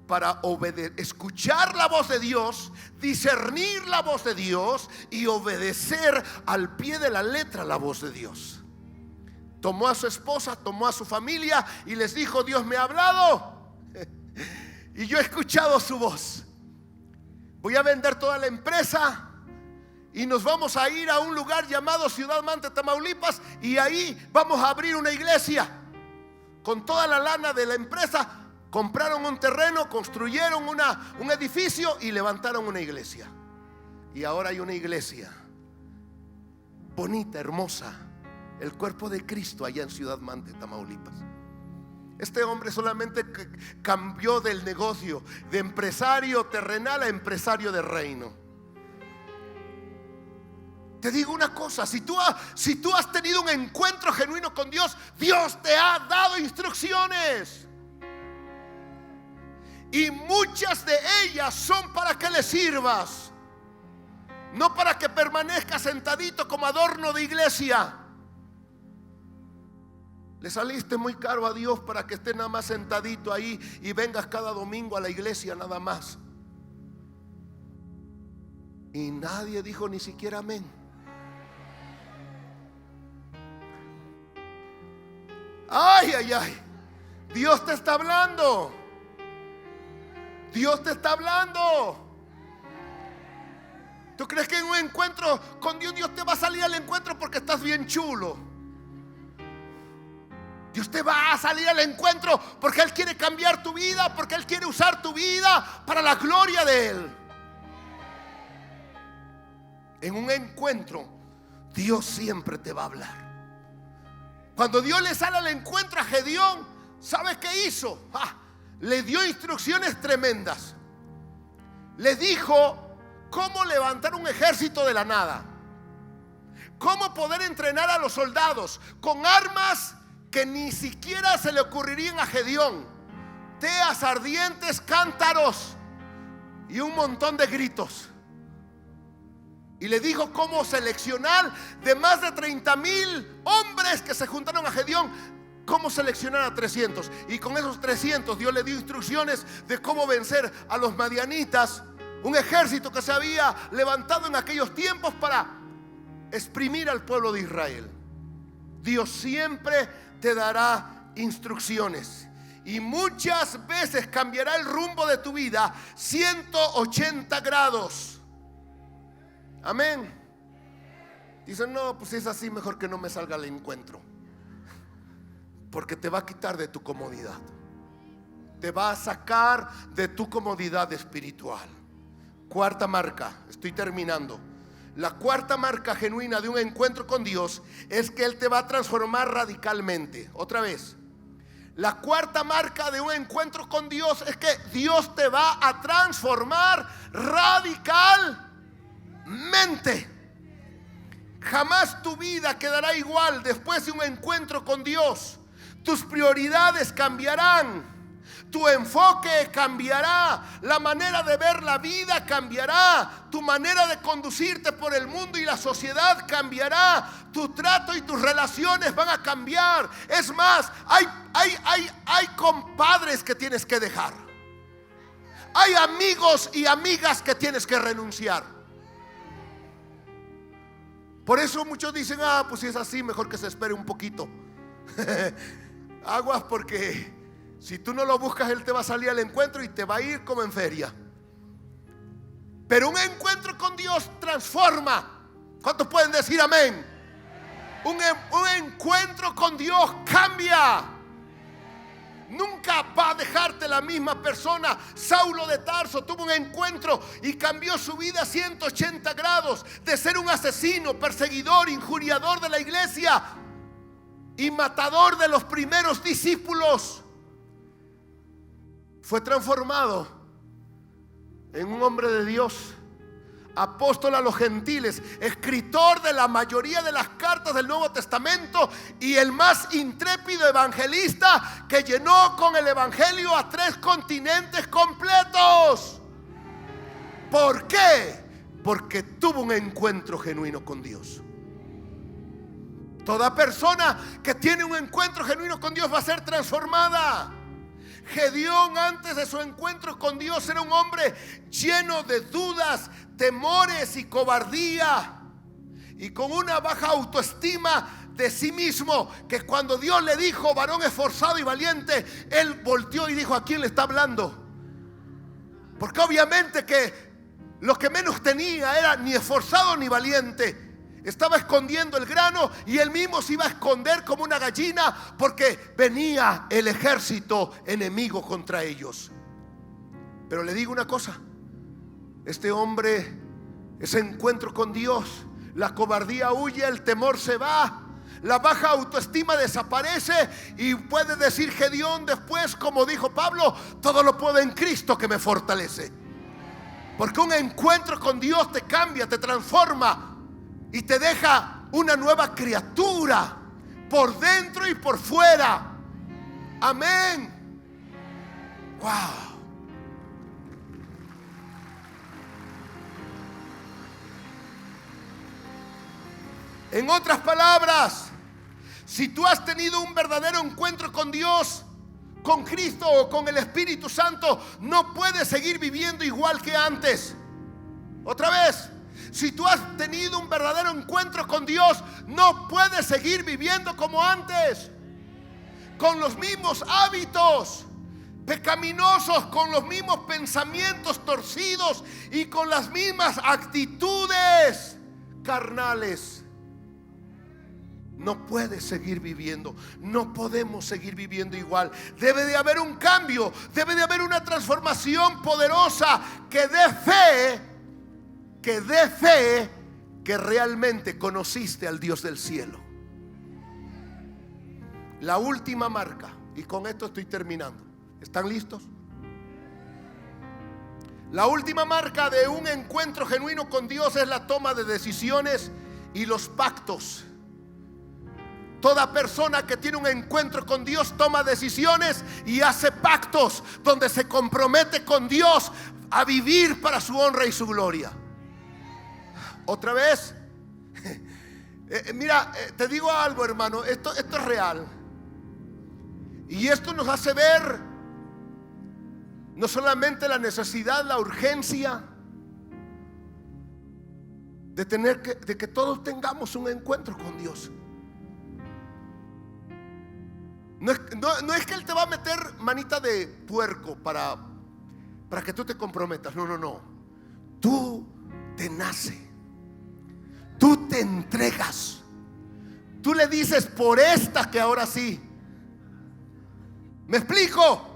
para escuchar la voz de Dios, discernir la voz de Dios y obedecer al pie de la letra la voz de Dios. Tomó a su esposa, tomó a su familia y les dijo, Dios me ha hablado y yo he escuchado su voz. Voy a vender toda la empresa y nos vamos a ir a un lugar llamado Ciudad Mante, Tamaulipas, y ahí vamos a abrir una iglesia. Con toda la lana de la empresa compraron un terreno, construyeron un edificio y levantaron una iglesia. Y ahora hay una iglesia bonita, hermosa, el cuerpo de Cristo allá en Ciudad Mante, Tamaulipas. Este hombre solamente cambió del negocio de empresario terrenal a empresario de reino. Te digo una cosa, si tú has tenido un encuentro genuino con Dios, Dios te ha dado instrucciones. Y muchas de ellas son para que le sirvas, no para que permanezcas sentadito como adorno de iglesia. Le saliste muy caro a Dios para que estés nada más sentadito ahí y vengas cada domingo a la iglesia nada más. Y nadie dijo ni siquiera amén. Ay, ay, ay. Dios te está hablando. Dios te está hablando. ¿Tú crees que en un encuentro con Dios, Dios te va a salir al encuentro porque estás bien chulo? Dios te va a salir al encuentro porque Él quiere cambiar tu vida, porque Él quiere usar tu vida para la gloria de Él. En un encuentro, Dios siempre te va a hablar. Cuando Dios le sale al encuentro a Gedeón, ¿sabes qué hizo? Le dio instrucciones tremendas. Le dijo cómo levantar un ejército de la nada, cómo poder entrenar a los soldados con armas que ni siquiera se le ocurrirían a Gedeón: teas ardientes, cántaros y un montón de gritos. Y le dijo cómo seleccionar de más de 30,000 hombres que se juntaron a Gedeón, cómo seleccionar a 300. Y con esos 300 Dios le dio instrucciones de cómo vencer a los madianitas, un ejército que se había levantado en aquellos tiempos para exprimir al pueblo de Israel. Dios siempre te dará instrucciones y muchas veces cambiará el rumbo de tu vida 180 grados. Amén. Dicen, no, pues si es así, mejor que no me salga al encuentro, porque te va a quitar de tu comodidad, te va a sacar de tu comodidad espiritual. Cuarta marca, estoy terminando. La cuarta marca genuina de un encuentro con Dios es que Él te va a transformar radicalmente. Otra vez, la cuarta marca de un encuentro con Dios es que Dios te va a transformar radicalmente. mente. Jamás tu vida quedará igual después de un encuentro con Dios. Tus prioridades cambiarán. Tu enfoque cambiará. La manera de ver la vida cambiará. Tu manera de conducirte por el mundo y la sociedad cambiará. Tu trato y tus relaciones van a cambiar. Es más, hay compadres que tienes que dejar. Hay amigos y amigas que tienes que renunciar. Por eso muchos dicen, pues si es así, mejor que se espere un poquito. Aguas, porque si tú no lo buscas, él te va a salir al encuentro y te va a ir como en feria. Pero un encuentro con Dios transforma. ¿Cuántos pueden decir amén? Un encuentro con Dios cambia. Nunca va a dejarte la misma persona. Saulo de Tarso tuvo un encuentro y cambió su vida 180 grados. De ser un asesino, perseguidor, injuriador de la iglesia y matador de los primeros discípulos, fue transformado en un hombre de Dios, apóstol a los gentiles, escritor de la mayoría de las cartas del Nuevo Testamento y el más intrépido evangelista que llenó con el evangelio a 3 continentes completos. ¿Por qué? Porque tuvo un encuentro genuino con Dios. Toda persona que tiene un encuentro genuino con Dios va a ser transformada. Gedeón, antes de su encuentro con Dios, era un hombre lleno de dudas, temores y cobardía, y con una baja autoestima de sí mismo, que cuando Dios le dijo varón esforzado y valiente, él volteó y dijo: ¿a quién le está hablando? Porque obviamente que lo que menos tenía era ni esforzado ni valiente. Estaba escondiendo el grano y él mismo se iba a esconder como una gallina, porque venía el ejército enemigo contra ellos. Pero le digo una cosa: este hombre, ese encuentro con Dios, la cobardía huye, el temor se va, la baja autoestima desaparece, y puede decir Gedeón después, como dijo Pablo: todo lo puedo en Cristo que me fortalece. Porque un encuentro con Dios te cambia, te transforma y te deja una nueva criatura por dentro y por fuera. Amén. Wow. En otras palabras, si tú has tenido un verdadero encuentro con Dios, con Cristo o con el Espíritu Santo, no puedes seguir viviendo igual que antes. Otra vez, si tú has tenido un verdadero encuentro con Dios, no puedes seguir viviendo como antes, con los mismos hábitos pecaminosos, con los mismos pensamientos torcidos y con las mismas actitudes carnales. No puedes seguir viviendo, no podemos seguir viviendo igual. Debe de haber un cambio, debe de haber una transformación poderosa que dé fe que realmente conociste al Dios del cielo. La última marca, y con esto estoy terminando. ¿Están listos? La última marca de un encuentro genuino con Dios es la toma de decisiones y los pactos. Toda persona que tiene un encuentro con Dios toma decisiones y hace pactos donde se compromete con Dios a vivir para su honra y su gloria. Otra vez, mira, te digo algo, hermano, esto es real. Y esto nos hace ver no solamente la necesidad, la urgencia de que todos tengamos un encuentro con Dios. No es que Él te va a meter manita de puerco para que tú te comprometas. No. Tú te nace. Tú te entregas. Tú le dices: por esta que ahora sí. ¿Me explico?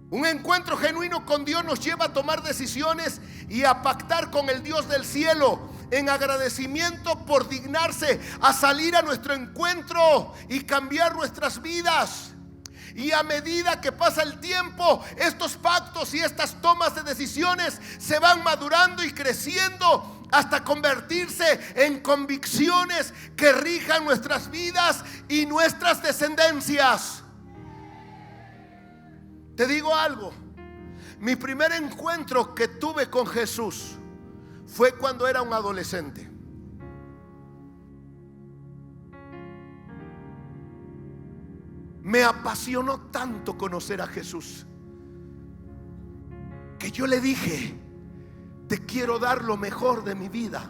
Un encuentro genuino con Dios nos lleva a tomar decisiones y a pactar con el Dios del cielo en agradecimiento por dignarse a salir a nuestro encuentro y cambiar nuestras vidas. Y a medida que pasa el tiempo, estos pactos y estas tomas de decisiones se van madurando y creciendo hasta convertirse en convicciones que rijan nuestras vidas y nuestras descendencias. Te digo algo, mi primer encuentro que tuve con Jesús fue cuando era un adolescente. Me apasionó tanto conocer a Jesús que yo le dije: te quiero dar lo mejor de mi vida.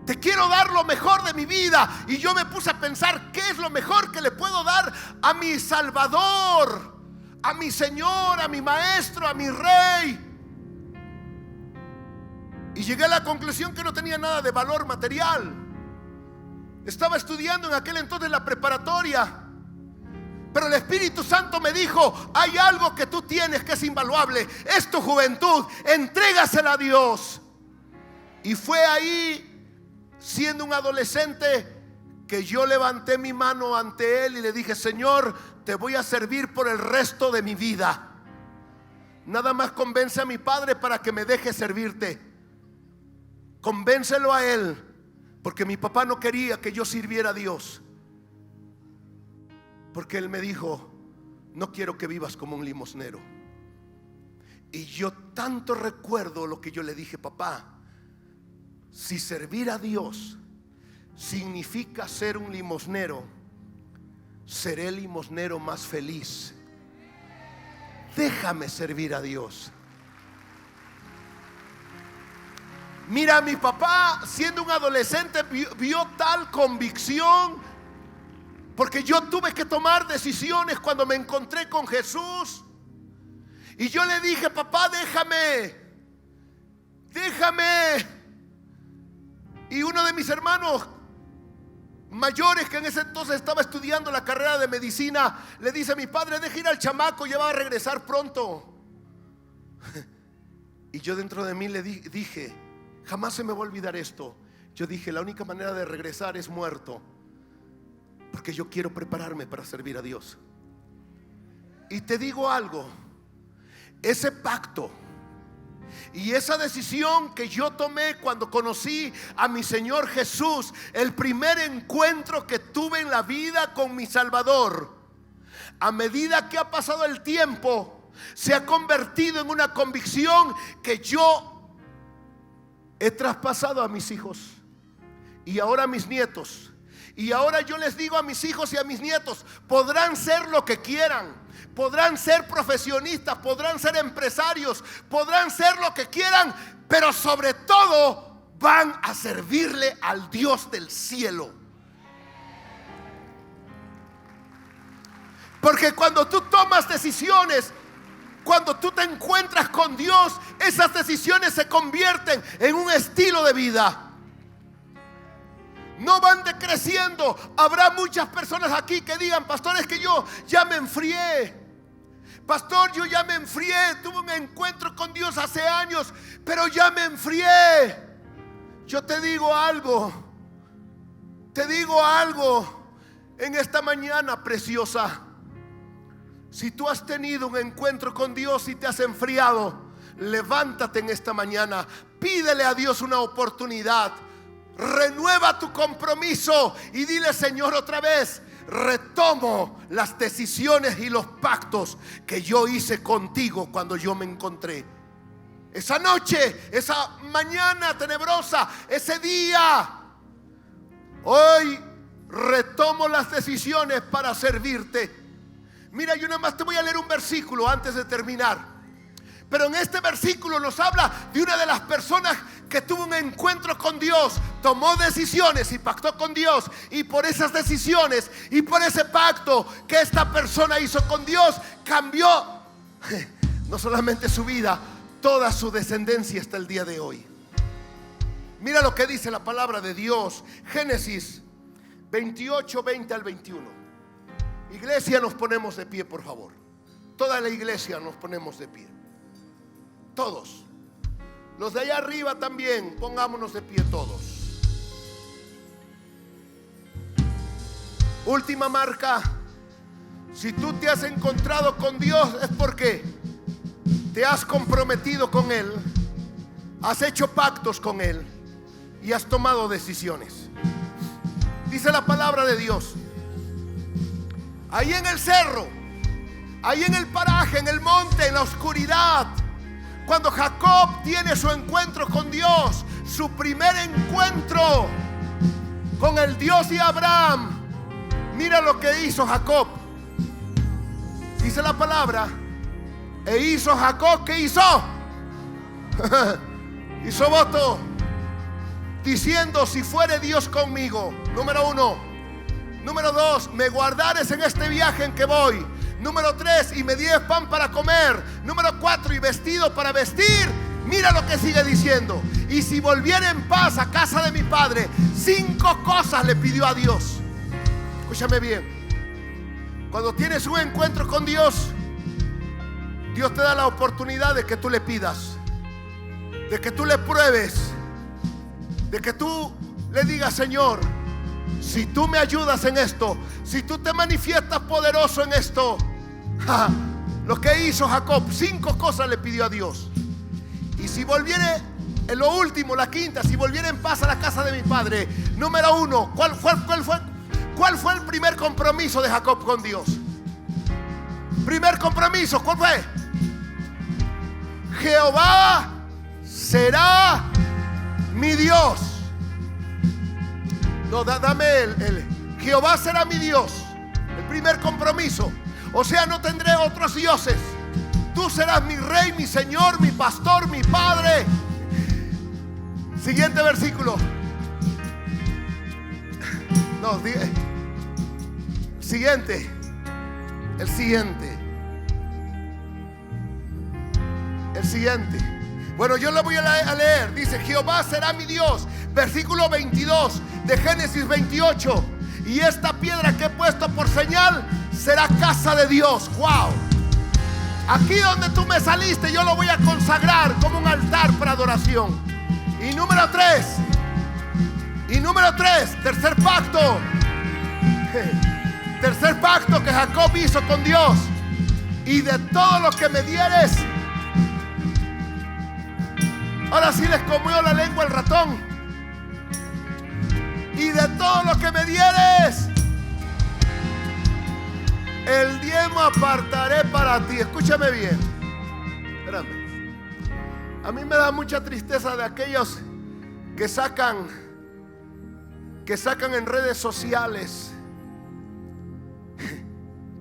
Te quiero dar lo mejor de mi vida. Y yo me puse a pensar: ¿qué es lo mejor que le puedo dar a mi Salvador, a mi Señor, a mi Maestro, a mi Rey? Y llegué a la conclusión que no tenía nada de valor material. Estaba estudiando en aquel entonces la preparatoria, pero el Espíritu Santo me dijo: hay algo que tú tienes que es invaluable, es tu juventud, entrégasela a Dios. Y fue ahí, siendo un adolescente, que yo levanté mi mano ante Él y le dije: Señor, te voy a servir por el resto de mi vida. Nada más convence a mi padre para que me deje servirte. Convéncelo a él, porque mi papá no quería que yo sirviera a Dios. Porque él me dijo: no quiero que vivas como un limosnero. Y yo tanto recuerdo lo que yo le dije: papá, si servir a Dios significa ser un limosnero, seré el limosnero más feliz. Déjame servir a Dios. Mira, mi papá, siendo un adolescente, vio tal convicción, porque yo tuve que tomar decisiones cuando me encontré con Jesús. Y yo le dije: papá, déjame. Y uno de mis hermanos mayores, que en ese entonces estaba estudiando la carrera de medicina, le dice a mi padre: deja ir al chamaco, ya va a regresar pronto. Y yo dentro de mí le dije: jamás se me va a olvidar esto. Yo dije: la única manera de regresar es muerto, porque yo quiero prepararme para servir a Dios. Y te digo algo, ese pacto y esa decisión que yo tomé cuando conocí a mi Señor Jesús, el primer encuentro que tuve en la vida con mi Salvador, a medida que ha pasado el tiempo, se ha convertido en una convicción que yo he traspasado a mis hijos y ahora a mis nietos. Y ahora yo les digo a mis hijos y a mis nietos: podrán ser lo que quieran, podrán ser profesionistas, podrán ser empresarios, podrán ser lo que quieran, pero sobre todo van a servirle al Dios del cielo. Porque cuando tú tomas decisiones, cuando tú te encuentras con Dios, esas decisiones se convierten en un estilo de vida. No van decreciendo. Habrá muchas personas aquí que digan: pastor, es que yo ya me enfrié. Pastor, yo ya me enfrié. Tuve un encuentro con Dios hace años, pero ya me enfrié. Yo te digo algo. En esta mañana preciosa, si tú has tenido un encuentro con Dios y te has enfriado, levántate en esta mañana, pídele a Dios una oportunidad, renueva tu compromiso y dile: Señor, otra vez retomo las decisiones y los pactos que yo hice contigo cuando yo me encontré. Esa noche, esa mañana tenebrosa, ese día, hoy retomo las decisiones para servirte. Mira, yo nada más te voy a leer un versículo antes de terminar. Pero en este versículo nos habla de una de las personas que tuvo un encuentro con Dios, tomó decisiones y pactó con Dios. Y por esas decisiones y por ese pacto que esta persona hizo con Dios, cambió no solamente su vida, toda su descendencia hasta el día de hoy. Mira lo que dice la palabra de Dios, Génesis 28, 20 al 21. Iglesia, nos ponemos de pie, por favor. Toda la iglesia nos ponemos de pie. Todos. Los de allá arriba también, pongámonos de pie todos. Última marca. Si tú te has encontrado con Dios es porque te has comprometido con Él, has hecho pactos con Él y has tomado decisiones. Dice la palabra de Dios, ahí en el cerro, ahí en el paraje, en el monte, en la oscuridad, cuando Jacob tiene su encuentro con Dios, su primer encuentro con el Dios de Abraham, mira lo que hizo Jacob. Dice la palabra, e hizo Jacob, ¿qué hizo? Hizo voto, diciendo: si fuere Dios conmigo, número 1. Número 2, me guardares en este viaje en que voy. Número 3, y me dieres pan para comer. Número 4, y vestido para vestir. Mira lo que sigue diciendo: y si volviera en paz a casa de mi padre. 5 cosas le pidió a Dios. Escúchame bien. Cuando tienes un encuentro con Dios, Dios te da la oportunidad de que tú le pidas, de que tú le pruebes, de que tú le digas: Señor, si tú me ayudas en esto, si tú te manifiestas poderoso en esto. Lo que hizo Jacob, 5 cosas le pidió a Dios. Y si volviere, en lo último, la quinta, si volviera en paz a la casa de mi padre. Número 1, ¿cuál fue el primer compromiso de Jacob con Dios? Primer compromiso, ¿cuál fue? Jehová será mi Dios. No, dame el Jehová será mi Dios. El primer compromiso. O sea, no tendré otros dioses. Tú serás mi rey, mi señor, mi pastor, mi padre. Siguiente versículo. No, siguiente. El siguiente. El siguiente. Bueno, yo lo voy a leer. Dice: Jehová será mi Dios. Versículo 22 de Génesis 28. Y esta piedra que he puesto por señal será casa de Dios. Wow. Aquí donde tú me saliste, yo lo voy a consagrar como un altar para adoración. Y número 3. Tercer pacto. Tercer pacto que Jacob hizo con Dios: y de todo lo que me dieres. Ahora sí les comió la lengua el ratón. Y de todo lo que me dieres, el diezmo apartaré para ti. Escúchame bien. Espérame. A mí me da mucha tristeza de aquellos que sacan en redes sociales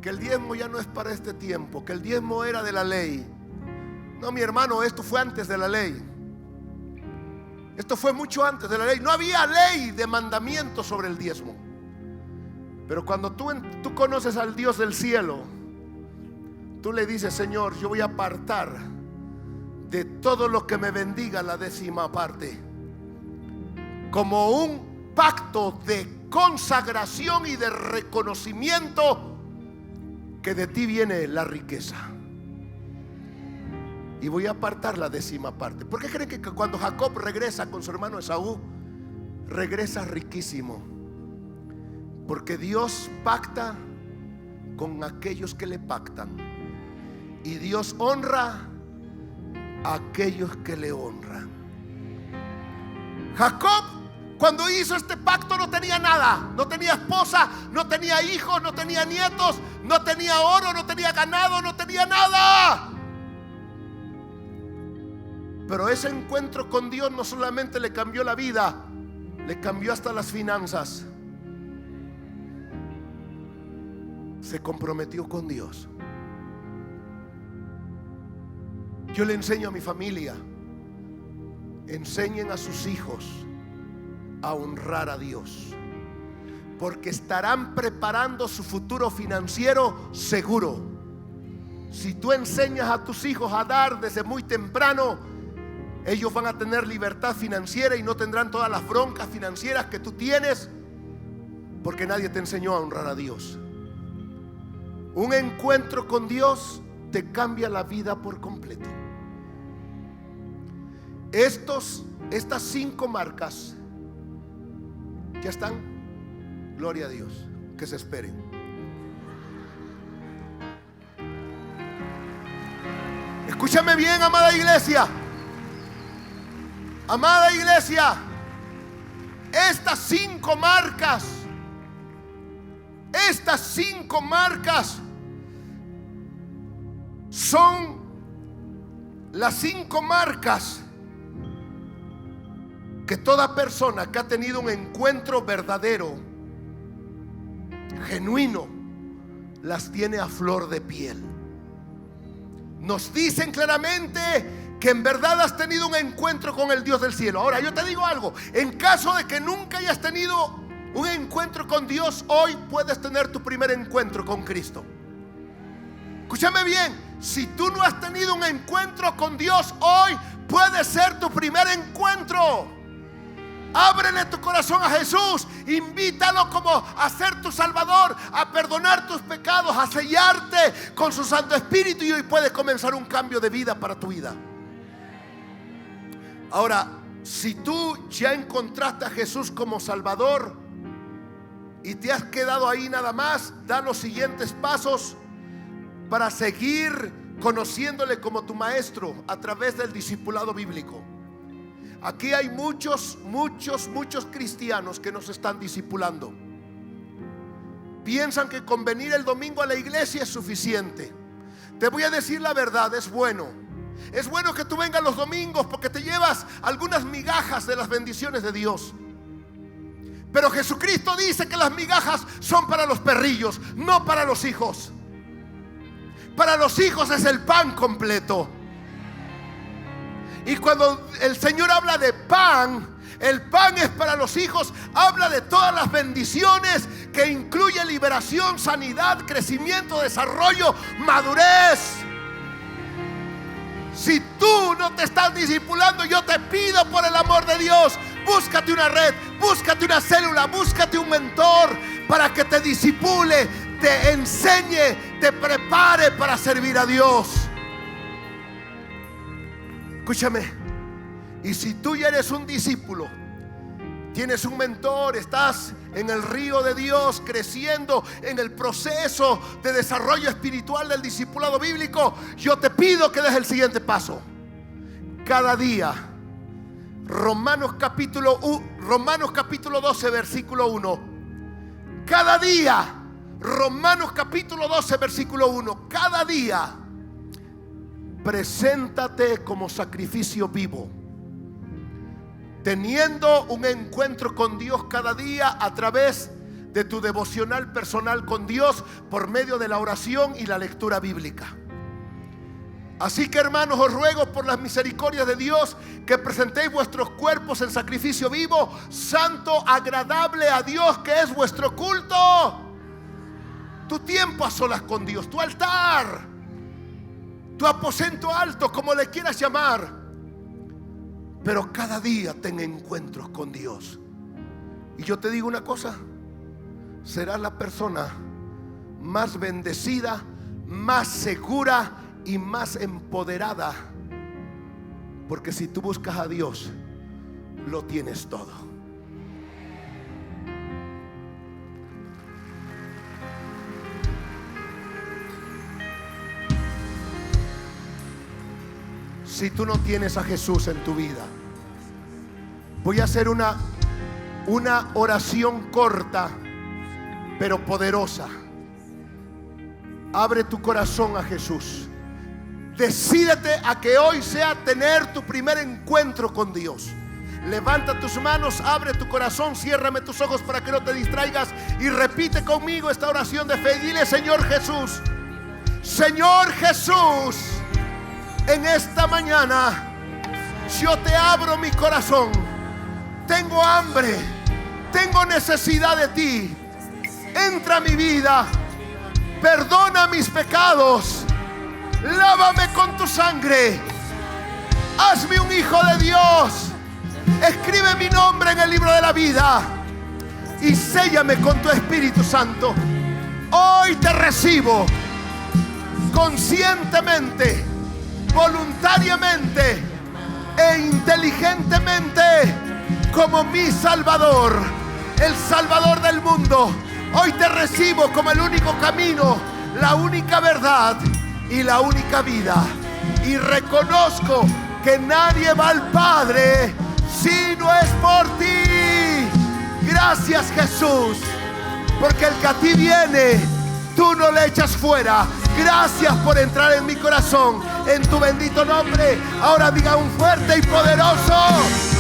que el diezmo ya no es para este tiempo, que el diezmo era de la ley. No, mi hermano, esto fue antes de la ley. Esto fue mucho antes de la ley. No había ley de mandamiento sobre el diezmo. Pero cuando tú conoces al Dios del cielo, tú le dices: Señor, yo voy a apartar de todo lo que me bendiga la 10ª parte, como un pacto de consagración y de reconocimiento que de ti viene la riqueza. Y voy a apartar la 10ª parte. ¿Por qué creen que cuando Jacob regresa con su hermano Esaú, regresa riquísimo? Porque Dios pacta con aquellos que le pactan. Y Dios honra a aquellos que le honran. Jacob, cuando hizo este pacto, no tenía nada. No tenía esposa, no tenía hijos, no tenía nietos, no tenía oro, no tenía ganado, no tenía nada. Pero ese encuentro con Dios no solamente le cambió la vida, le cambió hasta las finanzas. Se comprometió con Dios. Yo le enseño a mi familia: enseñen a sus hijos a honrar a Dios, porque estarán preparando su futuro financiero seguro. Si tú enseñas a tus hijos a dar desde muy temprano, ellos van a tener libertad financiera y no tendrán todas las broncas financieras que tú tienes, porque nadie te enseñó a honrar a Dios. Un encuentro con Dios te cambia la vida por completo. Estas 5 marcas ya están. Gloria a Dios. Que se esperen. Escúchame bien, amada iglesia. Amada iglesia, estas 5 marcas son las 5 marcas que toda persona que ha tenido un encuentro verdadero, genuino, las tiene a flor de piel. Nos dicen claramente que en verdad has tenido un encuentro con el Dios del cielo. Ahora yo te digo algo: en caso de que nunca hayas tenido un encuentro con Dios, hoy puedes tener tu primer encuentro con Cristo. Escúchame bien, si tú no has tenido un encuentro con Dios, hoy puede ser tu primer encuentro. Ábrele tu corazón a Jesús, invítalo como a ser tu Salvador, a perdonar tus pecados, a sellarte con su Santo Espíritu, y hoy puede comenzar un cambio de vida para tu vida. Ahora, si tú ya encontraste a Jesús como Salvador y te has quedado ahí nada más, da los siguientes pasos para seguir conociéndole como tu maestro a través del discipulado bíblico. Aquí hay muchos cristianos que nos están discipulando. Piensan que con venir el domingo a la iglesia es suficiente. Te voy a decir la verdad, es bueno. Es bueno que tú vengas los domingos porque te llevas algunas migajas de las bendiciones de Dios. Pero Jesucristo dice que las migajas son para los perrillos, no para los hijos. Para los hijos es el pan completo. Y cuando el Señor habla de pan, el pan es para los hijos. Habla de todas las bendiciones que incluye liberación, sanidad, crecimiento, desarrollo, madurez. Si tú no te estás discipulando, yo te pido por el amor de Dios, búscate una red, búscate una célula, búscate un mentor para que te discipule, te enseñe, te prepare para servir a Dios. Escúchame, y si tú ya eres un discípulo, tienes un mentor, estás en el río de Dios, creciendo en el proceso de desarrollo espiritual del discipulado bíblico, yo te pido que des el siguiente paso. Cada día, Romanos capítulo 12, versículo 1. Cada día, Romanos capítulo 12, versículo 1. Cada día, preséntate como sacrificio vivo, teniendo un encuentro con Dios cada día a través de tu devocional personal con Dios por medio de la oración y la lectura bíblica. Así que, hermanos, os ruego por las misericordias de Dios que presentéis vuestros cuerpos en sacrificio vivo, santo, agradable a Dios, que es vuestro culto. Tu tiempo a solas con Dios, tu altar, tu aposento alto, como le quieras llamar. Pero cada día ten encuentros con Dios. Y yo te digo una cosa: serás la persona más bendecida, más segura y más empoderada. Porque si tú buscas a Dios, lo tienes todo. Si tú no tienes a Jesús en tu vida, voy a hacer una oración corta pero poderosa. Abre tu corazón a Jesús. Decídete a que hoy sea tener tu primer encuentro con Dios. Levanta tus manos, abre tu corazón, ciérrame tus ojos para que no te distraigas y repite conmigo esta oración de fe. Dile: Señor Jesús, Señor Jesús, en esta mañana yo te abro mi corazón. Tengo hambre, tengo necesidad de ti. Entra a mi vida, perdona mis pecados, lávame con tu sangre, hazme un hijo de Dios, escribe mi nombre en el libro de la vida y séllame con tu Espíritu Santo. Hoy te recibo conscientemente, voluntariamente e inteligentemente como mi Salvador, el Salvador del mundo. Hoy te recibo como el único camino, la única verdad y la única vida. y reconozco que nadie va al Padre si no es por ti. Gracias, Jesús, porque el que a ti viene, tú no le echas fuera. Gracias por entrar en mi corazón, en tu bendito nombre. Ahora diga un fuerte y poderoso